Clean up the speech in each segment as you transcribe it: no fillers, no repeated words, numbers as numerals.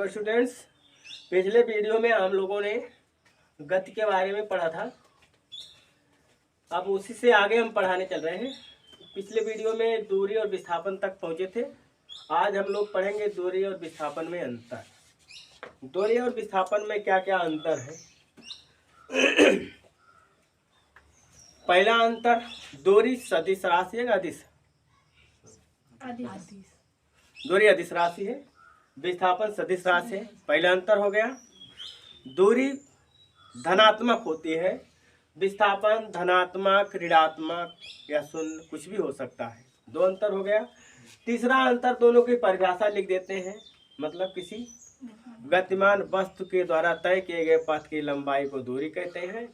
Hello students, पिछले video में हम लोगों ने गति के बारे में पढ़ा था। अब उसी से आगे हम पढ़ाने चल रहे हैं। पिछले वीडियो में दूरी और विस्थापन तक पहुंचे थे। आज हम लोग पढ़ेंगे दूरी और विस्थापन में अंतर। दूरी और विस्थापन में क्या क्या अंतर है। पहला अंतर, दूरी सदिश राशि है, अदिश दूरी अदिश राशि है, विस्थापन सदिश राशि है। पहला अंतर हो गया। दूरी धनात्मक होती है, विस्थापन धनात्मक, ऋणात्मक या शून्य कुछ भी हो सकता है। दो अंतर हो गया। तीसरा अंतर, दोनों की परिभाषा लिख देते हैं। मतलब किसी गतिमान वस्तु के द्वारा तय किए गए पथ की लंबाई को दूरी कहते हैं,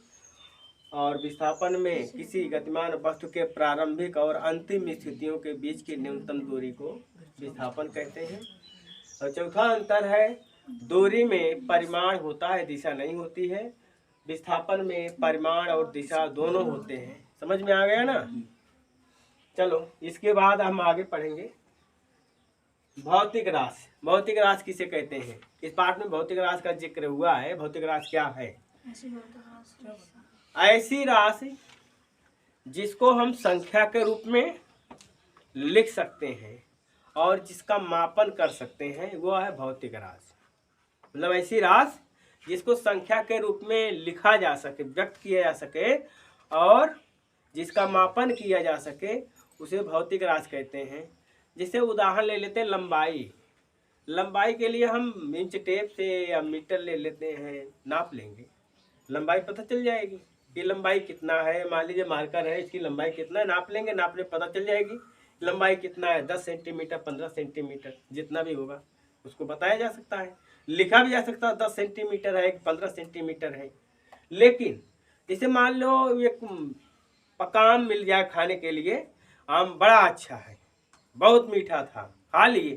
और विस्थापन में किसी गतिमान वस्तु के प्रारंभिक और अंतिम स्थितियों के बीच की न्यूनतम दूरी को विस्थापन कहते हैं। और चौथा अंतर है, दूरी में परिमाण होता है, दिशा नहीं होती है। विस्थापन में परिमाण और दिशा दोनों होते हैं। समझ में आ गया ना। चलो इसके बाद हम आगे पढ़ेंगे भौतिक राशि। भौतिक राशि किसे कहते हैं। इस पाठ में भौतिक राशि का जिक्र हुआ है। भौतिक राशि क्या है। ऐसी राशि जिसको हम संख्या के रूप में लिख सकते हैं और जिसका मापन कर सकते हैं, वो है भौतिक राशि। मतलब ऐसी राशि जिसको संख्या के रूप में लिखा जा सके, व्यक्त किया जा सके और जिसका मापन किया जा सके, उसे भौतिक राशि कहते हैं। जैसे उदाहरण ले लेते हैं लंबाई। लंबाई के लिए हम इंच टेप से या मीटर ले लेते हैं, नाप लेंगे, लंबाई पता चल जाएगी। ये लंबाई कितना है, मान लीजिए मार्कर है, इसकी लंबाई कितना है, नाप लेंगे, नापने पता चल जाएगी लंबाई कितना है। 10 सेंटीमीटर, 15 सेंटीमीटर, जितना भी होगा उसको बताया जा सकता है, लिखा भी जा सकता है 10 सेंटीमीटर है, 15 सेंटीमीटर है। लेकिन जैसे मान लो एक पका आम मिल जाए खाने के लिए, आम बड़ा अच्छा है, बहुत मीठा था, खा लिए,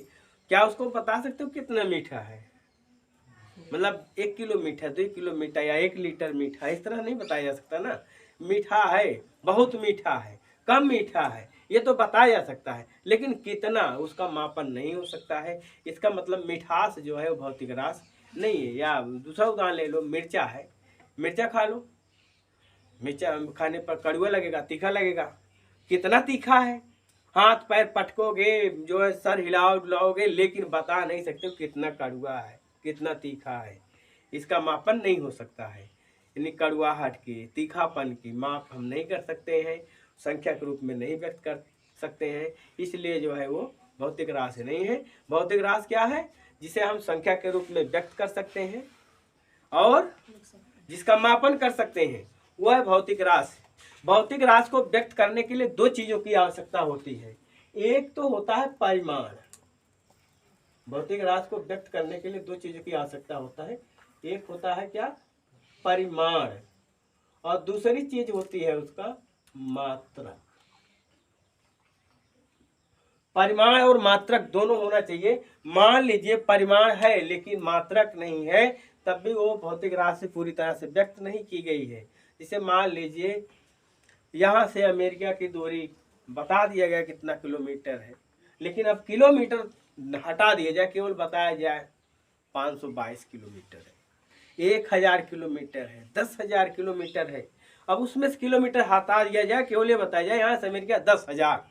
क्या उसको बता सकते हो कितना मीठा है। मतलब 1 किलो मीठा, 2 किलो मीठा या 1 लीटर मीठा, इस तरह नहीं बताया जा सकता ना। मीठा है, बहुत मीठा है, कम मीठा है, ये तो बताया जा सकता है, लेकिन कितना उसका मापन नहीं हो सकता है। इसका मतलब मिठास जो है वो भौतिक राशि नहीं है। या दूसरा उदाहरण ले लो, मिर्चा है, मिर्चा खा लो, मिर्चा खाने पर कड़वा लगेगा, तीखा लगेगा, कितना तीखा है, हाथ पैर पटकोगे, जो है सर हिलाओ डुलाओगे, लेकिन बता नहीं सकते कितना कड़वा है, कितना तीखा है। इसका मापन नहीं हो सकता है। यानी कड़वाहट की, तीखापन की माप हम नहीं कर सकते हैं, संख्या के रूप में नहीं व्यक्त कर सकते हैं, इसलिए जो है वो भौतिक राशि नहीं है। भौतिक राशि क्या है, जिसे हम संख्या के रूप में व्यक्त कर सकते हैं और जिसका मापन कर सकते हैं, वो है भौतिक राशि। भौतिक राशि को व्यक्त करने के लिए दो चीजों की आवश्यकता होती है। एक तो होता है परिमाण। भौतिक राशि को व्यक्त करने के लिए दो चीजों की आवश्यकता होता है। एक होता है क्या, परिमाण, और दूसरी चीज होती है उसका मात्रक। परिमाण और मात्रक दोनों होना चाहिए। मान लीजिए परिमाण है लेकिन मात्रक नहीं है, तब भी वो भौतिक राशि पूरी तरह से व्यक्त नहीं की गई है। जैसे मान लीजिए यहाँ से अमेरिका की दूरी बता दिया गया कितना किलोमीटर है, लेकिन अब किलोमीटर हटा दिया जाए, केवल बताया जाए 522 किलोमीटर है, 1000 किलोमीटर है, 10,000 किलोमीटर है। अब उसमें से किलोमीटर हटा दिया जाए, केवल ये बताया जाए यहाँ से अमेरिका 10,000।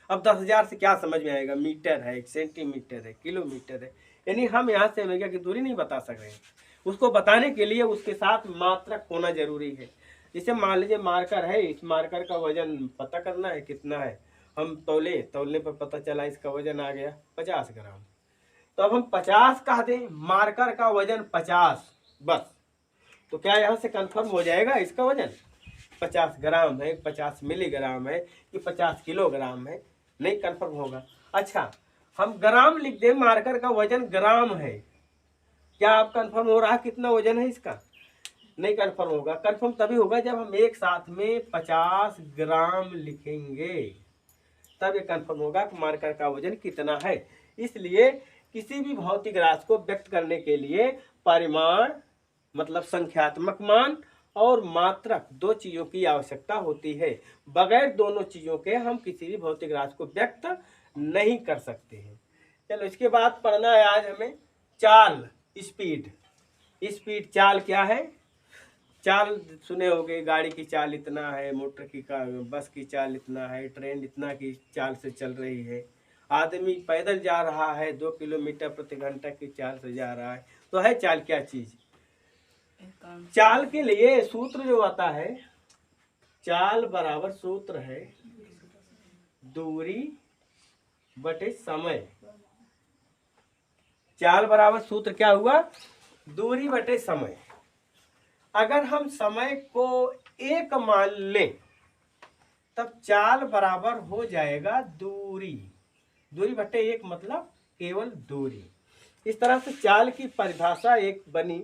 अब 10,000 से क्या समझ में आएगा, मीटर है, सेंटीमीटर है, किलोमीटर है, यानी हम यहाँ से अमेरिका की दूरी नहीं बता सक रहे हैं। उसको बताने के लिए उसके साथ मात्रक होना जरूरी है। जैसे मान लीजिए मार्कर है, इस मार्कर का वजन पता करना है कितना है, हम तौलने पर पता चला इसका वजन आ गया 50 ग्राम, तो अब हम 50 कह दें, मार्कर का वजन 50 बस, तो क्या यहाँ से कंफर्म हो जाएगा इसका वजन 50 ग्राम है, 50 मिलीग्राम है कि 50 किलोग्राम है, नहीं कंफर्म होगा। अच्छा, हम ग्राम लिख दें, मार्कर का वजन ग्राम है, क्या आप कंफर्म हो रहा कितना वजन है इसका, नहीं कंफर्म होगा। कंफर्म तभी होगा जब हम एक साथ में 50 ग्राम लिखेंगे, तब ये कंफर्म होगा कि मार्कर का वजन कितना है। इसलिए किसी भी भौतिक राशि को व्यक्त करने के लिए परिमाण मतलब संख्यात्मक मान और मात्रक दो चीजों की आवश्यकता होती है। बगैर दोनों चीजों के हम किसी भी भौतिक राशि को व्यक्त नहीं कर सकते हैं। चलो इसके बाद पढ़ना है आज हमें चाल। स्पीड। स्पीड चाल क्या है? चाल सुने होंगे, गाड़ी की चाल इतना है, मोटर की बस की चाल इतना है, ट्रेन इतना की चाल से चल रही है, आदमी पैदल जा रहा है 2 किलोमीटर प्रति घंटा की चाल से जा रहा है। तो है चाल क्या चीज? चाल के लिए सूत्र जो आता है, चाल बराबर सूत्र है दूरी बटे समय। चाल बराबर सूत्र क्या हुआ? दूरी बटे समय। अगर हम समय को 1 मान लें तब चाल बराबर हो जाएगा दूरी। दूरी बटे 1 मतलब केवल दूरी। इस तरह से चाल की परिभाषा एक बनी,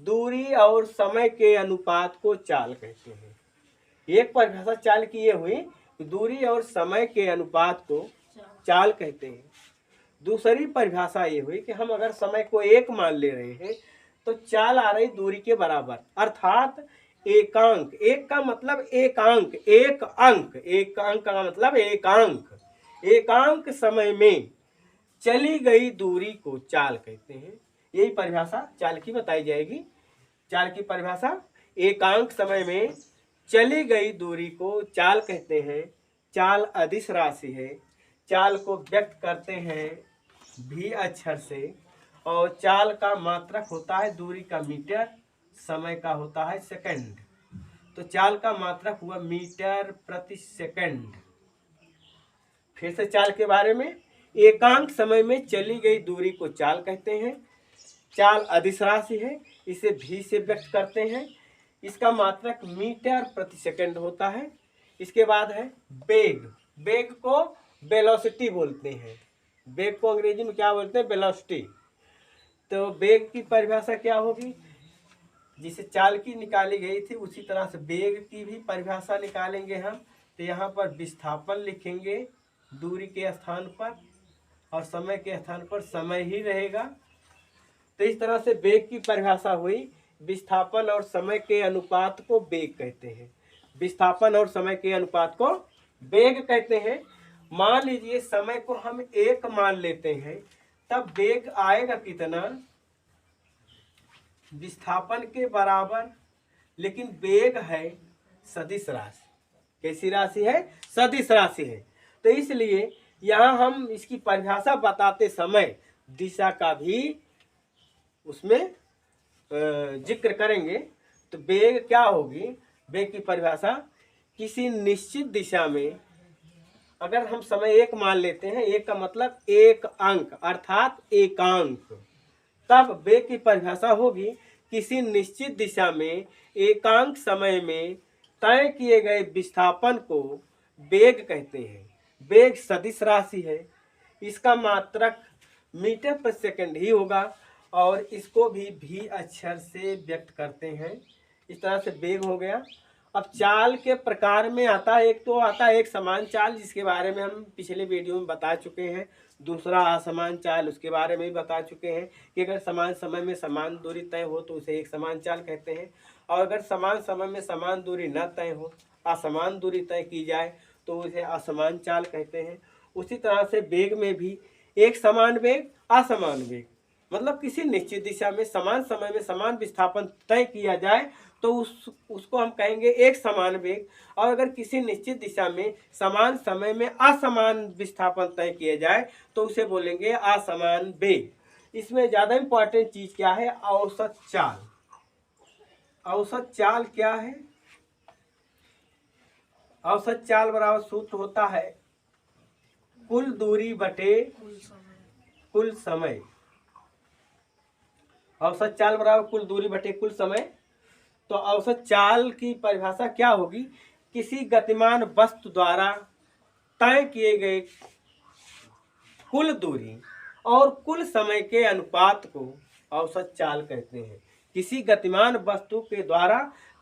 दूरी और समय के अनुपात को चाल कहते हैं। एक परिभाषा चाल की ये हुई, दूरी और समय के अनुपात को चाल कहते हैं। दूसरी परिभाषा ये हुई कि हम अगर समय को 1 मान ले रहे हैं तो चाल आ रही दूरी के बराबर, अर्थात एकांक। एक का मतलब एकांक, एक अंक, एक अंक का मतलब एकांक। एकांक समय में चली गई दूरी को चाल कहते हैं। यही परिभाषा चाल की बताई जाएगी। चाल की परिभाषा, एकांक समय में चली गई दूरी को चाल कहते हैं। चाल अदिश राशि है। चाल को व्यक्त करते हैं भी अक्षर से, और चाल का मात्रक होता है दूरी का मीटर, समय का होता है सेकंड। तो चाल का मात्रक हुआ मीटर प्रति सेकंड। फिर से चाल के बारे में, एकांक समय में चली गई दूरी को चाल कहते हैं। चाल अदिश राशि है, इसे भी से व्यक्त करते हैं। इसका मात्रक मीटर प्रति सेकंड होता है। इसके बाद है वेग। वेग को वेलोसिटी बोलते हैं। वेग को अंग्रेजी में क्या बोलते हैं? वेलोसिटी। तो वेग की परिभाषा क्या होगी? जिसे चाल की निकाली गई थी उसी तरह से वेग की भी परिभाषा निकालेंगे हम। तो यहाँ पर विस्थापन लिखेंगे दूरी के स्थान पर, और समय के स्थान पर समय ही रहेगा। तो इस तरह से वेग की परिभाषा हुई। विस्थापन और समय के अनुपात को वेग कहते हैं। विस्थापन और समय के अनुपात को वेग कहते हैं। मान लीजिए समय को हम 1 मान लेते हैं, तब वेग आएगा कितना? विस्थापन के बराबर, लेकिन वेग है सदिश राशि। कैसी राशि है? सदिश राशि है। तो इसलिए यहाँ हम इसकी परिभाषा बताते समय दिशा का भी उसमें जिक्र करेंगे। तो वेग क्या होगी? वेग की परिभाषा, किसी निश्चित दिशा में अगर हम समय 1 मान लेते हैं, 1 का मतलब 1 अंक अर्थात एकांक, तब वेग की परिभाषा होगी किसी निश्चित दिशा में एकांक समय में तय किए गए विस्थापन को वेग कहते हैं। वेग सदिश राशि है, इसका मात्रक मीटर प्रति सेकंड ही होगा, और इसको भी अक्षर से व्यक्त करते हैं। इस तरह से वेग हो गया। अब चाल के प्रकार में आता है, एक तो आता है एक समान चाल, जिसके बारे में हम पिछले वीडियो में बता चुके हैं। दूसरा असमान चाल, उसके बारे में भी बता चुके हैं कि अगर समान समय में समान दूरी तय हो तो उसे एक समान चाल कहते हैं, और अगर समान समय में समान दूरी न तय हो, असमान दूरी तय की जाए, तो उसे असमान चाल कहते हैं। उसी तरह से वेग में भी एक समान वेग, असमान वेग, मतलब किसी निश्चित दिशा में समान समय में समान विस्थापन तय किया जाए तो उसको हम कहेंगे एक समान वेग, और अगर किसी निश्चित दिशा में समान समय में असमान विस्थापन तय किया जाए तो उसे बोलेंगे असमान वेग। इसमें ज़्यादा इम्पोर्टेंट चीज़ क्या है? औसत चाल। औसत चाल क्या है? औसत चाल बराबर सूत्र होता है कुल दूरी बटे कुल समय। औसत चाल बराबर कुल दूरी बटे कुल समय। तो औसत चाल की परिभाषा क्या होगी? किसी गतिमान वस्तु द्वारा तय किए गए कुल दूरी और कुल समय के अनुपात को औसत चाल कहते हैं। किसी गतिमान वस्तु के द्वारा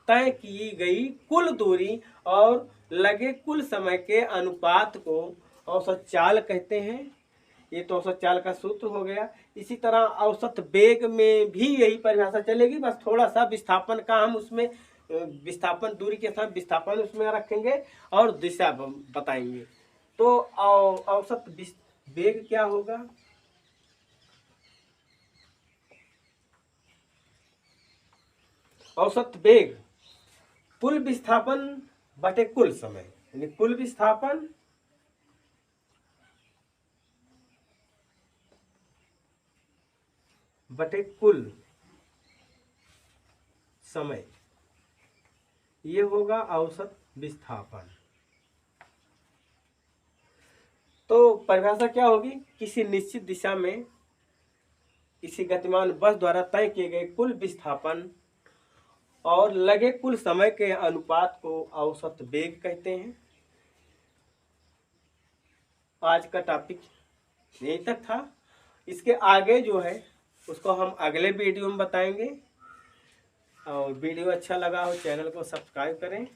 तय की गई कुल दूरी और लगे कुल समय के अनुपात को औसत चाल कहते हैं। ये तो औसत चाल का सूत्र हो गया। इसी तरह औसत वेग में भी यही परिभाषा चलेगी, बस थोड़ा सा विस्थापन का हम उसमें विस्थापन दूरी के साथ विस्थापन उसमें रखेंगे और दिशा बताएंगे। तो औसत वेग क्या होगा? औसत वेग कुल विस्थापन बटे कुल समय, यानी कुल विस्थापन बटे कुल समय, ये होगा औसत विस्थापन। तो परिभाषा क्या होगी? किसी निश्चित दिशा में किसी गतिमान बस द्वारा तय किए गए कुल विस्थापन और लगे कुल समय के अनुपात को औसत वेग कहते हैं। आज का टॉपिक यहीं तक था। इसके आगे जो है उसको हम अगले वीडियो में बताएंगे। और वीडियो अच्छा लगा हो चैनल को सब्सक्राइब करें।